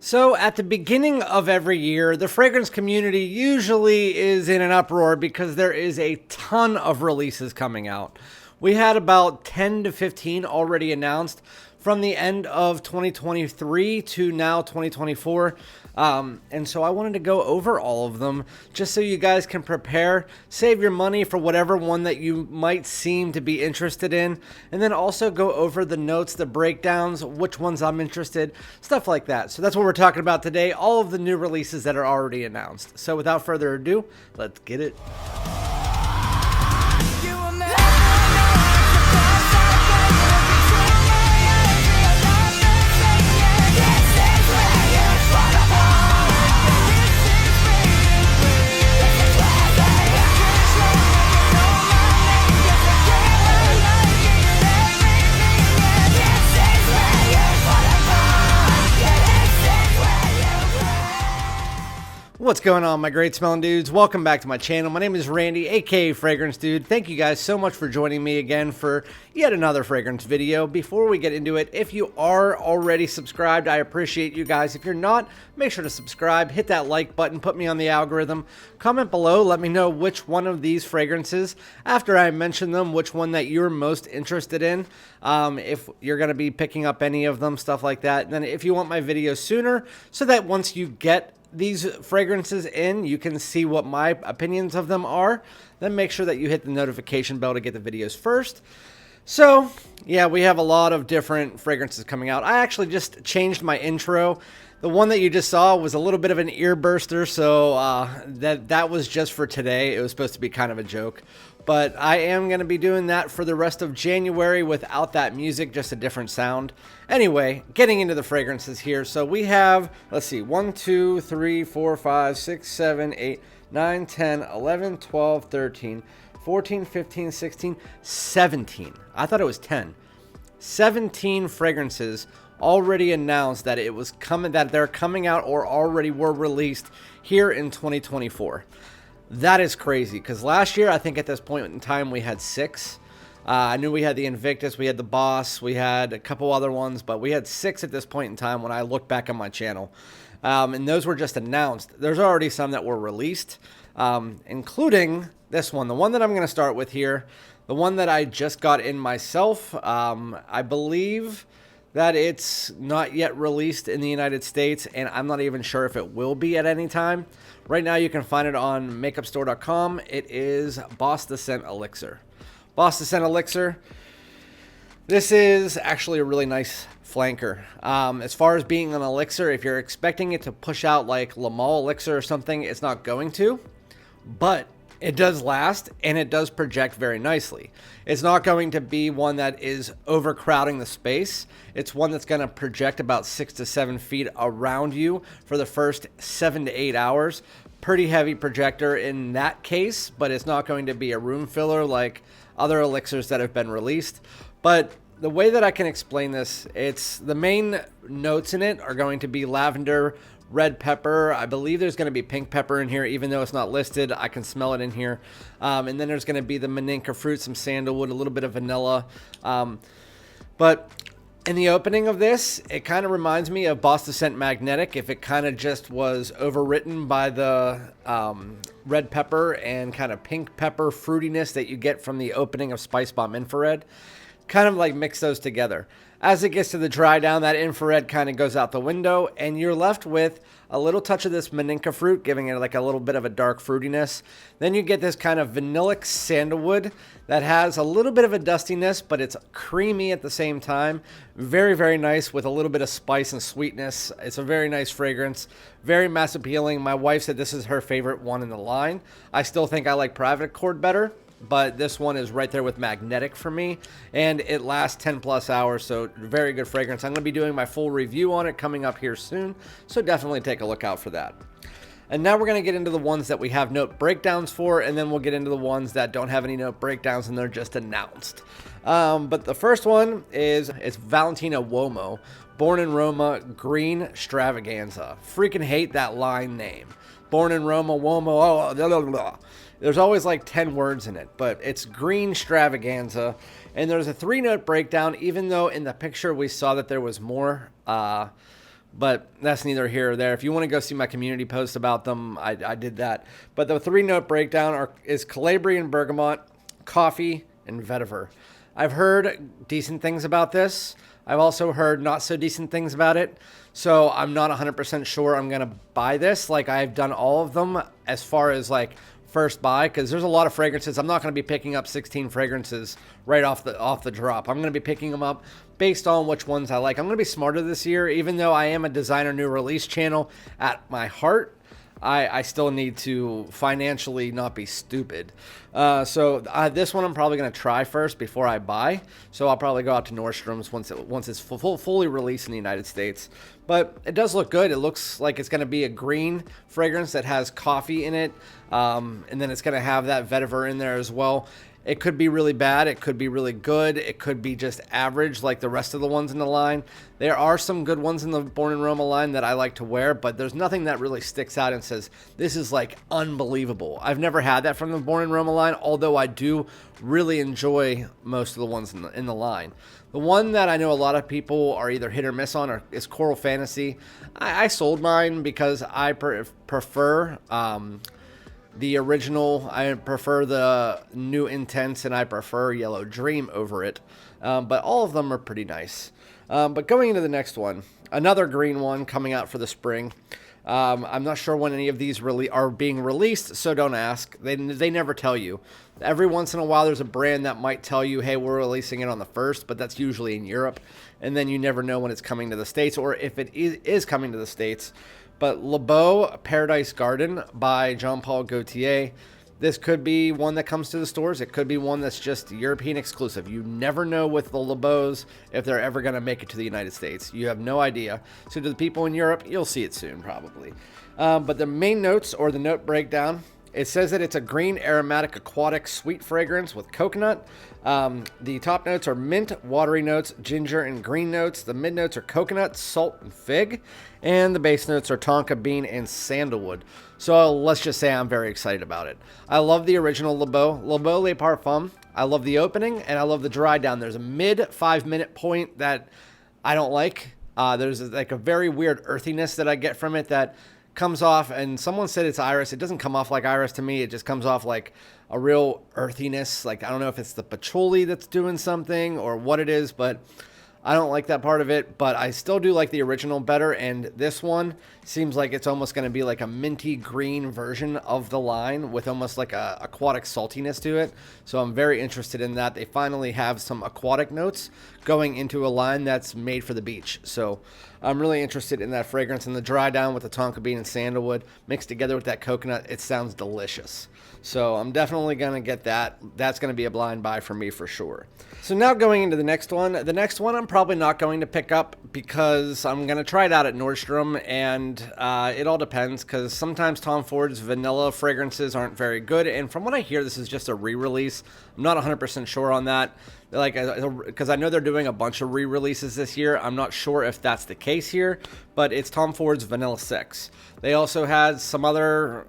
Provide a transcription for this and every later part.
So at the beginning of every year, the fragrance community usually is in an uproar because there is a ton of releases coming out. We had about 10 to 15 already announced from the end of 2023 to now 2024. And so I wanted to go over all of them just so you guys can prepare, save your money for whatever one that you might seem to be interested in, and then also go over the notes, the breakdowns, which ones I'm interested, stuff like that. So that's what we're talking about today, all of the new releases that are already announced. So without further ado, let's get it. What's going on, my great smelling dudes? Welcome back to my channel. My name is Randy, aka Fragrance Dude. Thank you guys so much for joining me again for yet another fragrance video. Before we get into it, if you are already subscribed, I appreciate you guys. If you're not, make sure to subscribe, hit that like button, put me on the algorithm. Comment below, let me know which one of these fragrances, after I mention them, which one that you're most interested in. If you're going to be picking up any of them, stuff like that. And then if you want my videos sooner, so that once you get these fragrances in, you can see what my opinions of them are, then make sure that you hit the notification bell to get the videos first. So yeah, we have a lot of different fragrances coming out. I actually just changed my intro. The one that you just saw was a little bit of an ear burster, so that was just for today. It was supposed to be kind of a joke, but I am going to be doing that for the rest of January without that music, just a different sound. Anyway, getting into the fragrances here. So we have, let's see, 1, 2, 3, 4, 5, 6, 7, 8, 9, 10, 11, 12, 13, 14, 15, 16, 17. I thought it was 10. 17 fragrances already announced that it was coming, that they're coming out or already were released here in 2024. That is crazy, because last year, I think at this point in time, we had 6. I knew we had the Invictus, we had the Boss, we had a couple other ones, but we had 6 at this point in time when I look back on my channel. And those were just announced. There's already some that were released, including this one, the one that I'm going to start with here, the one that I just got in myself. I believe that it's not yet released in the United States, and I'm not even sure if it will be at any time. Right now, you can find it on makeupstore.com. It is Boss the Scent Elixir. Boss the Scent Elixir. This is actually a really nice flanker. As far as being an elixir, if you're expecting it to push out like Laau elixir or something, it's not going to, but it does last, and it does project very nicely. It's not going to be one that is overcrowding the space. It's one that's going to project about 6 to 7 feet around you for the first 7 to 8 hours. Pretty heavy projector in that case, but it's not going to be a room filler like other elixirs that have been released. But the way that I can explain this, it's the main notes in it are going to be lavender, red pepper. I believe there's going to be pink pepper in here, even though it's not listed. I can smell it in here. And then there's going to be the maninka fruit, some sandalwood, a little bit of vanilla. But in the opening of this, it kind of reminds me of Boss the Scent Magnetic, if it kind of just was overwritten by the red pepper and kind of pink pepper fruitiness that you get from the opening of Spice Bomb Infrared. Kind of like mix those together. As it gets to the dry down, that infrared kind of goes out the window, and you're left with a little touch of this maninka fruit, giving it like a little bit of a dark fruitiness. Then you get this kind of vanillic sandalwood that has a little bit of a dustiness, but it's creamy at the same time. Very, very nice with a little bit of spice and sweetness. It's a very nice fragrance, very mass appealing. My wife said this is her favorite one in the line. I still think I like Private Accord better, but this one is right there with Magnetic for me, and it lasts 10 plus hours, so very good fragrance. I'm going to be doing my full review on it coming up here soon, so definitely take a look out for that. And now we're going to get into the ones that we have note breakdowns for, and then we'll get into the ones that don't have any note breakdowns and they're just announced. But the first one is, it's Valentino Uomo, Born in Roma, Green Stravaganza. Freaking hate that line name. Born in Roma, Uomo, oh, blah, blah, blah. There's always like 10 words in it, but it's Green Stravaganza. And there's a 3-note breakdown, even though in the picture we saw that there was more but that's neither here or there. If you want to go see my community post about them, I did that. But the 3-note breakdown is Calabrian Bergamot, Coffee, and Vetiver. I've heard decent things about this. I've also heard not so decent things about it. So I'm not 100% sure I'm going to buy this. Like, I've done all of them as far as like first buy, because there's a lot of fragrances. I'm not going to be picking up 16 fragrances right off the drop. I'm going to be picking them up based on which ones I like. I'm going to be smarter this year, even though I am a designer new release channel at my heart. I still need to financially not be stupid. So this one I'm probably going to try first before I buy. So I'll probably go out to Nordstrom's once it's fully released in the United States. But it does look good. It looks like it's going to be a green fragrance that has coffee in it. And then it's going to have that vetiver in there as well. It could be really bad. It could be really good. It could be just average like the rest of the ones in the line. There are some good ones in the Born in Roma line that I like to wear, but there's nothing that really sticks out and says, this is like unbelievable. I've never had that from the Born in Roma line, although I do really enjoy most of the ones in the line. The one that I know a lot of people are either hit or miss on is Coral Fantasy. I sold mine because I prefer... the original. I prefer the New Intense, and I prefer Yellow Dream over it. But all of them are pretty nice. But going into the next one, another green one coming out for the spring. I'm not sure when any of these really are being released, so don't ask. They never tell you. Every once in a while, there's a brand that might tell you, hey, we're releasing it on the 1st, but that's usually in Europe. And then you never know when it's coming to the States, or if it is coming to the States. But Le Beau Paradise Garden by Jean-Paul Gaultier. This could be one that comes to the stores. It could be one that's just European exclusive. You never know with the Le Beaus if they're ever going to make it to the United States. You have no idea. So to the people in Europe, you'll see it soon probably. But the main notes, or the note breakdown, it says that it's a green aromatic aquatic sweet fragrance with coconut. The top notes are mint, watery notes, ginger, and green notes. The mid notes are coconut, salt, and fig. And the base notes are tonka bean and sandalwood. So let's just say I'm very excited about it. I love the original Le Beau Le Parfum. I love the opening, and I love the dry down. There's a mid 5-minute point that I don't like. There's like a very weird earthiness that I get from it that comes off, and someone said it's iris. It doesn't come off like iris to me. It just comes off like a real earthiness. Like, I don't know if it's the patchouli that's doing something or what it is, but I don't like that part of it. But I still do like the original better, and this one seems like it's almost going to be like a minty green version of the line with almost like a aquatic saltiness to it. So I'm very interested in that. They finally have some aquatic notes going into a line that's made for the beach. So I'm really interested in that fragrance, and the dry down with the tonka bean and sandalwood mixed together with that coconut. It sounds delicious. So I'm definitely going to get that. That's going to be a blind buy for me for sure. So now going into the next one. The next one I'm probably not going to pick up because I'm going to try it out at Nordstrom, and it all depends, because sometimes Tom Ford's vanilla fragrances aren't very good, and from what I hear, this is just a re-release. I'm not 100% sure on that. Like, because I know they're doing a bunch of re-releases this year. I'm not sure if that's the case here, but it's Tom Ford's Vanilla 6. They also had some other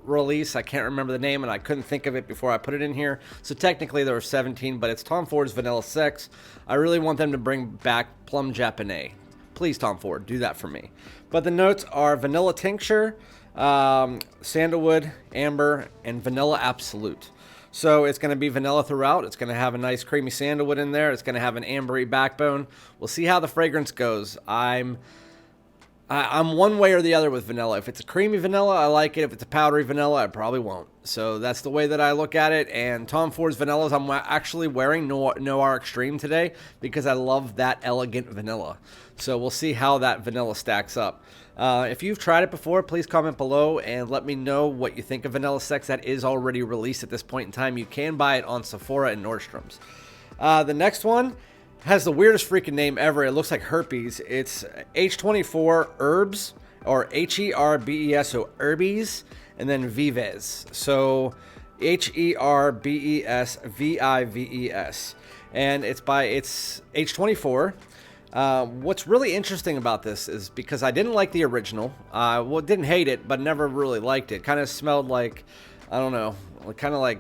release. I can't remember the name, and I couldn't think of it before I put it in here. So technically there were 17, but it's Tom Ford's Vanilla 6. I really want them to bring back Plum Japonais. Please, Tom Ford, do that for me. But the notes are vanilla tincture, sandalwood, amber, and vanilla absolute. So it's going to be vanilla throughout. It's going to have a nice creamy sandalwood in there. It's going to have an ambery backbone. We'll see how the fragrance goes. I'm one way or the other with vanilla. If it's a creamy vanilla, I like it. If it's a powdery vanilla, I probably won't. So that's the way that I look at it. And Tom Ford's vanillas, I'm actually wearing Noir Extreme today because I love that elegant vanilla. So we'll see how that vanilla stacks up. If you've tried it before, please comment below and let me know what you think of Vanilla 6. That is already released at this point in time. You can buy it on Sephora and Nordstrom's. The next one has the weirdest freaking name ever. It looks like herpes. It's H24 Herbs, or Herbes, so Herbes, and then VIVES. So Herbes, VIVES. And it's H24. What's really interesting about this is because I didn't like the original. Well, didn't hate it, but never really liked it. Kind of smelled like, I don't know, kind of like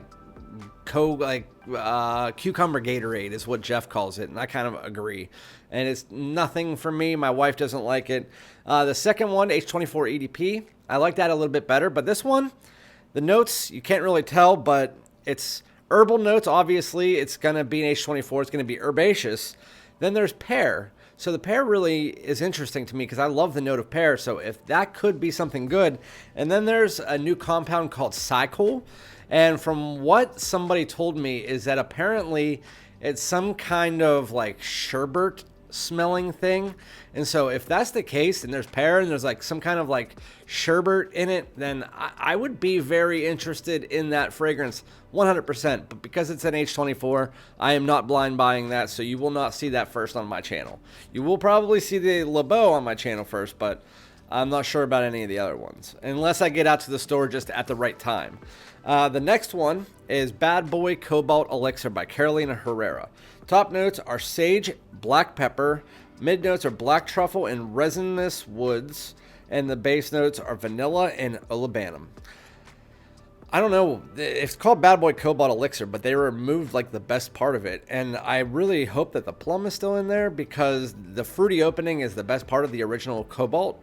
cucumber Gatorade is what Jeff calls it, and I kind of agree. and it's nothing for me. My wife doesn't like it. The second one, H24 EDP, I like that a little bit better, but this one, the notes, you can't really tell, but it's herbal notes. Obviously, it's going to be an H24. It's going to be herbaceous. Then there's pear. So the pear really is interesting to me because I love the note of pear. So if that could be something good. And then there's a new compound called Cycle. And from what somebody told me is that apparently it's some kind of like sherbet smelling thing. And so if that's the case and there's pear and there's like some kind of like sherbet in it, then I would be very interested in that fragrance 100%. But because it's an H24, I am not blind buying that, so you will not see that first on my channel. You will probably see the Beau on my channel first, but I'm not sure about any of the other ones unless I get out to the store just at the right time. The next one is Bad Boy Cobalt Elixir by Kilian and Herrera. Top notes are sage, black pepper. Mid notes are black truffle and resinous woods. And the base notes are vanilla and olibanum. I don't know. It's called Bad Boy Cobalt Elixir, but they removed like the best part of it. And I really hope that the plum is still in there because the fruity opening is the best part of the original Cobalt.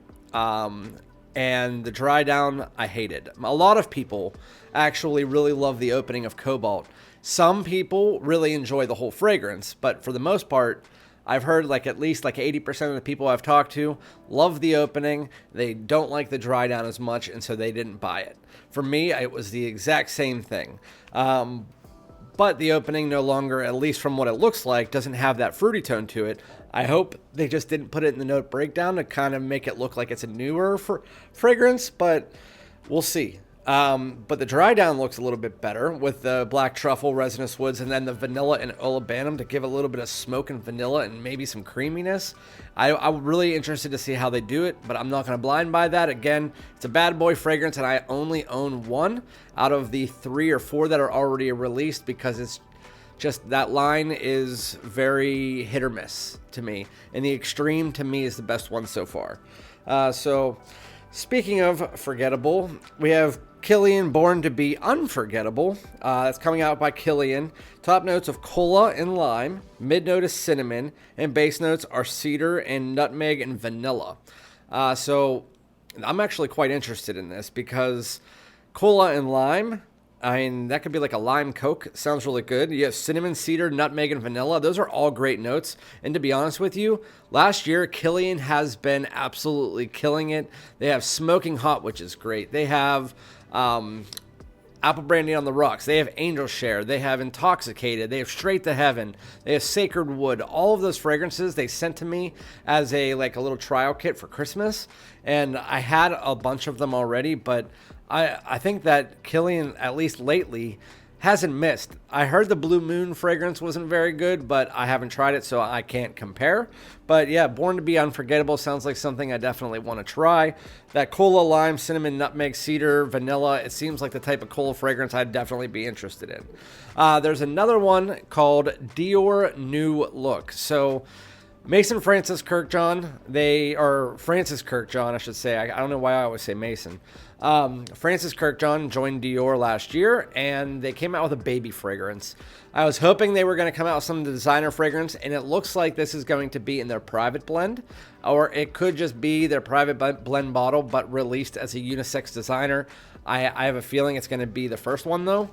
And the dry down, I hated. A lot of people actually really love the opening of Cobalt. Some people really enjoy the whole fragrance, but for the most part, I've heard like at least like 80% of the people I've talked to love the opening. They don't like the dry down as much, and so they didn't buy it. For me, it was the exact same thing. But the opening no longer, at least from what it looks like, doesn't have that fruity tone to it. I hope they just didn't put it in the note breakdown to kind of make it look like it's a newer fragrance, but we'll see. But the dry down looks a little bit better with the black truffle, resinous woods, and then the vanilla and olibanum to give a little bit of smoke and vanilla and maybe some creaminess. I'm really interested to see how they do it, but I'm not going to blind buy that. Again, it's a Bad Boy fragrance, and I only own one out of the 3 or 4 that are already released because it's just that line is very hit or miss to me, and the Extreme to me is the best one so far. So speaking of forgettable, we have Killian Born to Be Unforgettable. That's coming out by Killian. Top notes of cola and lime. Mid note is cinnamon. And base notes are cedar and nutmeg and vanilla. So I'm actually quite interested in this because cola and lime, I mean, that could be like a lime Coke. Sounds really good. You have cinnamon, cedar, nutmeg, and vanilla. Those are all great notes. And to be honest with you, last year, Killian has been absolutely killing it. They have Smoking Hot, which is great. They have Apple Brandy on the Rocks. They have Angel Share. They have Intoxicated. They have Straight to Heaven. They have Sacred Wood. All of those fragrances they sent to me as a little trial kit for Christmas. And I had a bunch of them already, but I think that Killian, at least lately, hasn't missed. I heard the Blue Moon fragrance wasn't very good, but I haven't tried it, so I can't compare. But yeah, Born to Be Unforgettable sounds like something I definitely want to try. That cola, lime, cinnamon, nutmeg, cedar, vanilla, it seems like the type of cola fragrance I'd definitely be interested in. There's another one called Dior New Look. So Mason Francis Kirkjohn, Francis Kirkjohn, I should say. I don't know why I always say Mason. Francis Kirkjohn joined Dior last year, and they came out with a baby fragrance. I was hoping they were going to come out with some designer fragrance, and it looks like this is going to be in their private blend, or it could just be their private blend bottle, but released as a unisex designer. I have a feeling it's going to be the first one, though,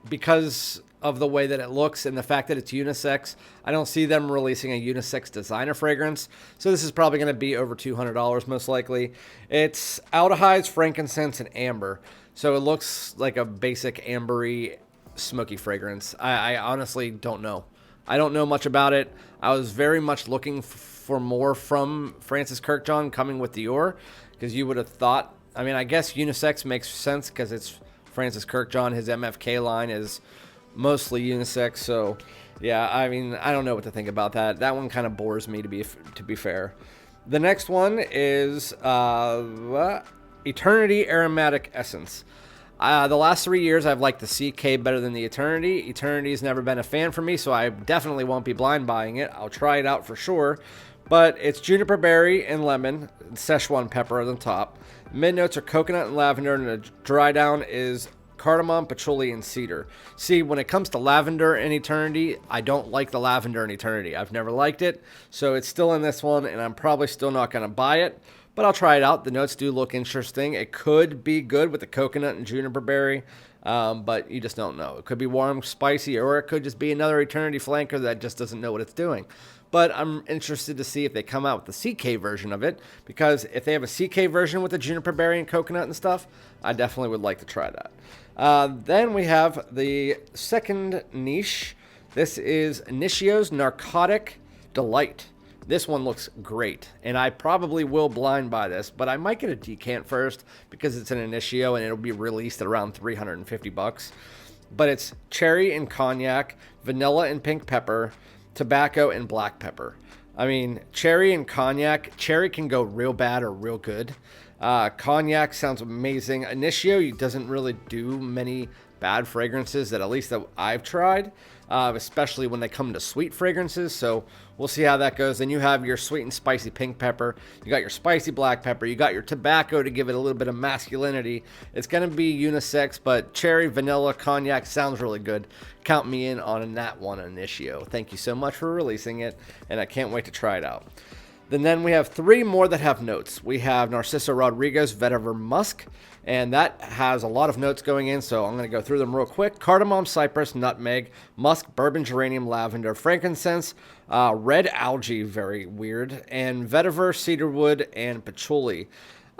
because of the way that it looks and the fact that it's unisex. I don't see them releasing a unisex designer fragrance, so this is probably going to be over $200 most likely. It's aldehydes, frankincense, and amber, so it looks like a basic ambery smoky fragrance. I honestly don't know. I don't know much about it. I was very much looking for more from Francis Kirkjohn coming with Dior, because you would have thought, I mean, I guess unisex makes sense because it's Francis Kirkjohn. His MFK line is mostly unisex, so yeah, I mean, I don't know what to think about that. That one kind of bores me, to be fair. The next one is Eternity Aromatic Essence. The last 3 years, I've liked the CK better than the Eternity. Eternity's never been a fan for me, so I definitely won't be blind buying it. I'll try it out for sure. But it's juniper berry and lemon, Szechuan pepper on the top. Mid notes are coconut and lavender, and the dry down is cardamom, patchouli, and cedar. See, when it comes to lavender in Eternity, I don't like the lavender in Eternity. I've never liked it, so it's still in this one, and I'm probably still not going to buy it, but I'll try it out. The notes do look interesting. It could be good with the coconut and juniper berry, but you just don't know. It could be warm, spicy, or it could just be another Eternity flanker that just doesn't know what it's doing. But I'm interested to see if they come out with the CK version of it, because if they have a CK version with the juniper berry and coconut and stuff, I definitely would like to try that. Then we have the second niche. This is Initio's Narcotic Delight. This one looks great, and I probably will blind buy this, but I might get a decant first because it's an Initio and it'll be released at around 350 bucks. But it's cherry and cognac, vanilla and pink pepper, tobacco and black pepper. I mean, cherry and cognac. Cherry can go real bad or real good. Cognac sounds amazing. Initio doesn't really do many bad fragrances that at least that I've tried, especially when they come to sweet fragrances. So we'll see how that goes. Then you have your sweet and spicy pink pepper. You got your spicy black pepper. You got your tobacco to give it a little bit of masculinity. It's going to be unisex, but cherry, vanilla, cognac sounds really good. Count me in on that one, Initio. Thank you so much for releasing it, and I can't wait to try it out. Then we have three more that have notes. We have Narciso Rodriguez Vetiver Musc, and that has a lot of notes going in, so I'm going to go through them real quick. Cardamom, cypress, nutmeg, musk, bourbon, geranium, lavender, frankincense, red algae, very weird, and vetiver, cedarwood, and patchouli.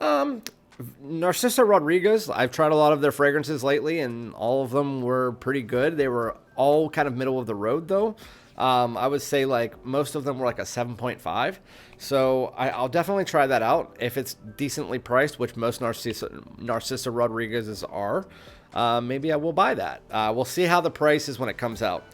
Narciso Rodriguez, I've tried a lot of their fragrances lately, and all of them were pretty good. They were all kind of middle of the road, though. I would say like most of them were like a 7.5. So I'll definitely try that out if it's decently priced, which most Narciso Rodriguez's are. Maybe I will buy that. We'll see how the price is when it comes out.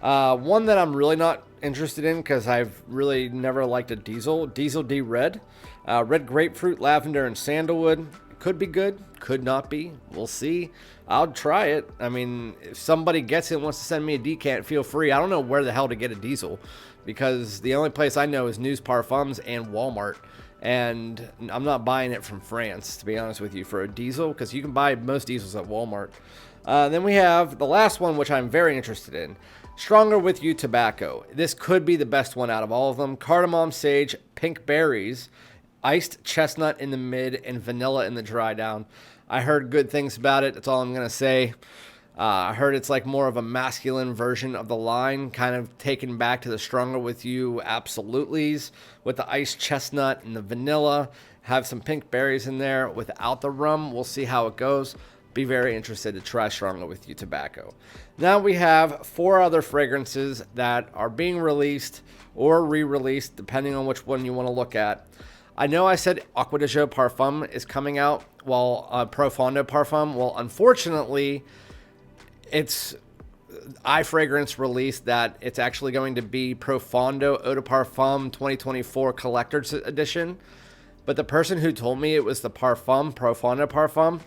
One that I'm really not interested in because I've really never liked a Diesel D Red. Red grapefruit, lavender, and sandalwood. Could be good, could not be. We'll see. I'll try it. I mean, if somebody gets it and wants to send me a decant, feel free. I don't know where the hell to get a Diesel because the only place I know is News Parfums and Walmart. And I'm not buying it from France, to be honest with you, for a Diesel because you can buy most Diesels at Walmart. Then we have the last one, which I'm very interested in. Stronger With You Tobacco. This could be the best one out of all of them. Cardamom, sage, pink berries, iced chestnut in the mid, and vanilla in the dry down. I heard good things about it. That's all I'm going to say. I heard it's like more of a masculine version of the line, kind of taken back to the Stronger With You Absolutely's with the iced chestnut and the vanilla. Have some pink berries in there without the rum. We'll see how it goes. Be very interested to try Stronger With You Tobacco. Now we have 4 other fragrances that are being released or re-released, depending on which one you want to look at. I know I said Acqua di Gio Parfum is coming out, while Profondo Parfum. Well, unfortunately, it's iFragrance released that it's actually going to be Profondo Eau de Parfum 2024 Collector's Edition. But the person who told me it was the Profondo Parfum,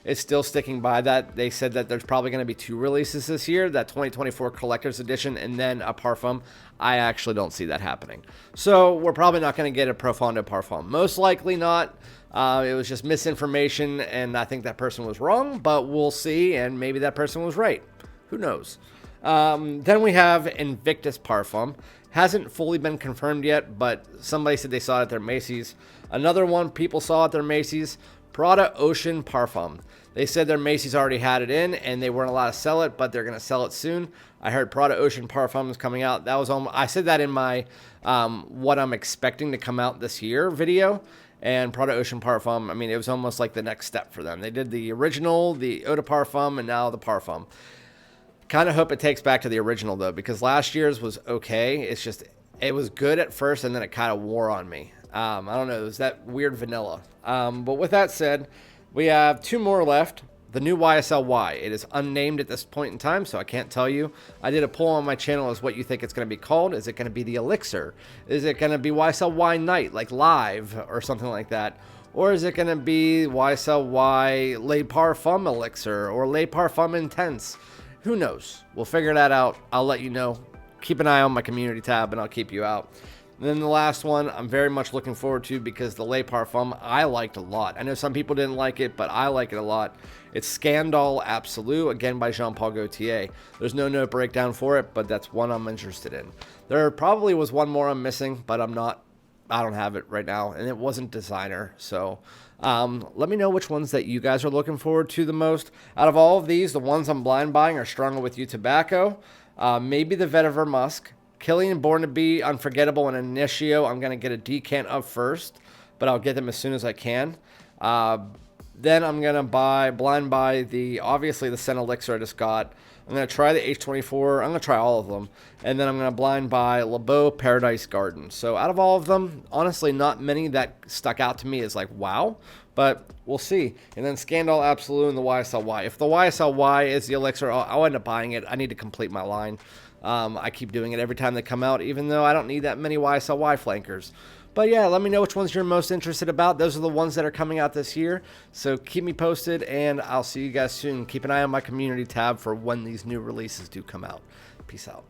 is still sticking by that. They said that there's probably going to be 2 releases this year, that 2024 Collector's Edition and then a Parfum. I actually don't see that happening. So we're probably not going to get a Profondo Parfum. Most likely not. It was just misinformation, and I think that person was wrong, but we'll see, and maybe that person was right. Who knows? Then we have Invictus Parfum. Hasn't fully been confirmed yet, but somebody said they saw it at their Macy's. Another one people saw at their Macy's, Prada Ocean Parfum. They said their Macy's already had it in and they weren't allowed to sell it, but they're going to sell it soon. I heard Prada Ocean Parfum is coming out. That was I said that in my what I'm expecting to come out this year video. And Prada Ocean Parfum, I mean, it was almost like the next step for them. They did the original, the Eau de Parfum, and now the Parfum. Kind of hope it takes back to the original, though, because last year's was okay. It's just, it was good at first, and then it kind of wore on me. I don't know, it was that weird vanilla. But with that said, we have 2 more left. The new YSL Y. It is unnamed at this point in time, so I can't tell you. I did a poll on my channel as what you think it's going to be called. Is it going to be the Elixir? Is it going to be YSL Y Night, like live or something like that? Or is it going to be YSL Y Le Parfum Elixir or Le Parfum Intense? Who knows? We'll figure that out. I'll let you know. Keep an eye on my community tab and I'll keep you out. And then the last one I'm very much looking forward to because the Le Parfum I liked a lot. I know some people didn't like it, but I like it a lot. It's Scandal Absolute, again by Jean Paul Gaultier. There's no note breakdown for it, but that's one I'm interested in. There probably was one more I'm missing, but I don't have it right now, and it wasn't designer. So let me know which ones that you guys are looking forward to the most. Out of all of these, the ones I'm blind buying are Stronger With You Tobacco, maybe the Vetiver Musc, Killian Born to Be, Unforgettable, and Initio. I'm going to get a decant of first, but I'll get them as soon as I can. Then I'm going to blind buy obviously the scent Elixir I just got. I'm going to try the H24. I'm going to try all of them. And then I'm going to blind buy Beau Paradise Garden. So out of all of them, honestly, not many that stuck out to me as like, wow. But we'll see. And then Scandal Absolute and the YSLY. If the YSLY is the Elixir, I'll end up buying it. I need to complete my line. I keep doing it every time they come out, even though I don't need that many YSLY flankers. But yeah, let me know which ones you're most interested about. Those are the ones that are coming out this year. So keep me posted, and I'll see you guys soon. Keep an eye on my community tab for when these new releases do come out. Peace out.